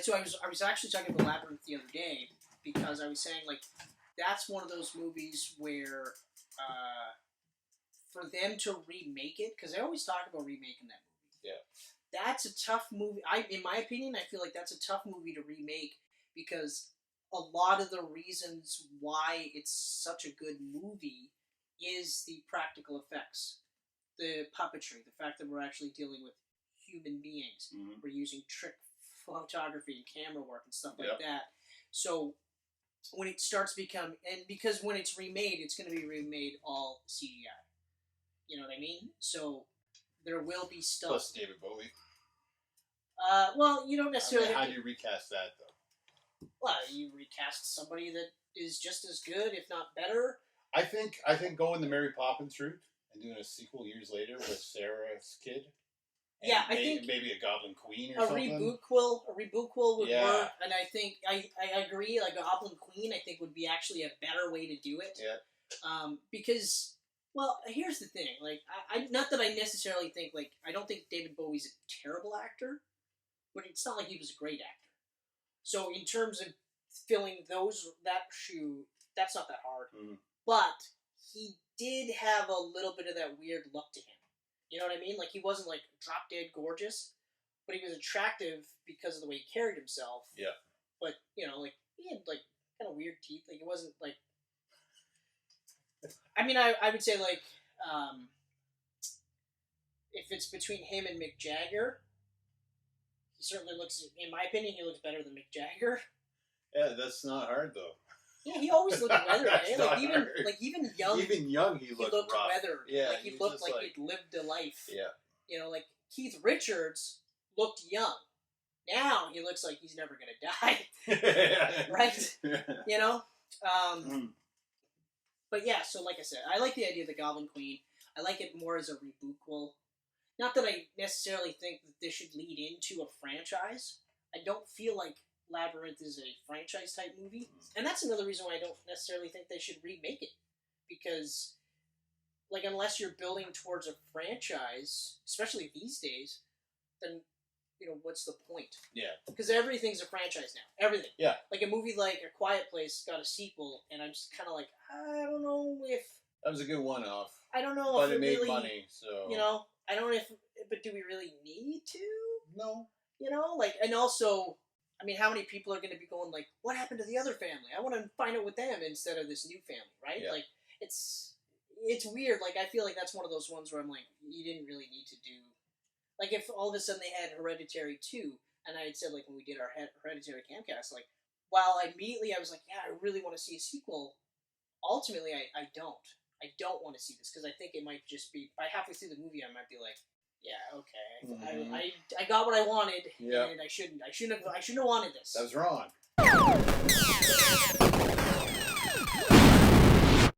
so I was actually talking about Labyrinth the other day because I was saying like that's one of those movies where for them to remake it, because they always talk about remaking that movie. Yeah. That's a tough movie. In my opinion, I feel like that's a tough movie to remake because a lot of the reasons why it's such a good movie is the practical effects, the puppetry, the fact that we're actually dealing with human beings. Mm-hmm. We're using trick photography and camera work and stuff like that. So when it starts because when it's remade, it's going to be remade all CGI. You know what I mean? So there will be stuff. Plus David Bowie. Well, you don't necessarily. How do you recast that though? Well, you recast somebody that is just as good, if not better. I think going the Mary Poppins route and doing a sequel years later with Sarah's kid. Yeah, I think maybe a Goblin Queen or something. A reboot quill would work, and I think I agree. Like a Goblin Queen, I think would be actually a better way to do it. Yeah. Because. Well, here's the thing. Like, I not that I necessarily think like I don't think David Bowie's a terrible actor, but it's not like he was a great actor. So in terms of filling that shoe, that's not that hard. Mm-hmm. But he did have a little bit of that weird look to him. You know what I mean? Like he wasn't like drop dead gorgeous, but he was attractive because of the way he carried himself. Yeah. But you know, like he had like kind of weird teeth. Like it wasn't like. I mean, I would say, like, if it's between him and Mick Jagger, he certainly looks, in my opinion, he looks better than Mick Jagger. Yeah, that's not hard, though. Yeah, he always looked weathered, eh? Even young. Even young, he looked rough. Weathered. Yeah, like, he looked like he'd lived a life. Yeah. You know, like, Keith Richards looked young. Now, he looks like he's never going to die. Right? You know? But yeah, so like I said, I like the idea of the Goblin Queen. I like it more as a reboot. Not that I necessarily think that this should lead into a franchise. I don't feel like Labyrinth is a franchise-type movie. And that's another reason why I don't necessarily think they should remake it. Because, like, unless you're building towards a franchise, especially these days, then, you know, what's the point? Yeah. Because everything's a franchise now. Everything. Yeah. Like a movie like A Quiet Place got a sequel, and I'm just kind of like, I don't know if... That was a good one-off. I don't know but if it made really, money, so... You know, I don't know if... But do we really need to? No. You know, like, and also, I mean, how many people are going to be going, like, what happened to the other family? I want to find out with them instead of this new family, right? Yeah. Like, it's weird. Like, I feel like that's one of those ones where I'm like, you didn't really need to do... Like, if all of a sudden they had Hereditary 2, and I had said, like, when we did our Hereditary Camcast, like, while immediately I was like, yeah, I really want to see a sequel, ultimately, I don't. I don't want to see this, because I think it might just be, by halfway through the movie, I might be like, yeah, okay, Mm-hmm. I got what I wanted, yep. And I shouldn't have wanted this. That was wrong.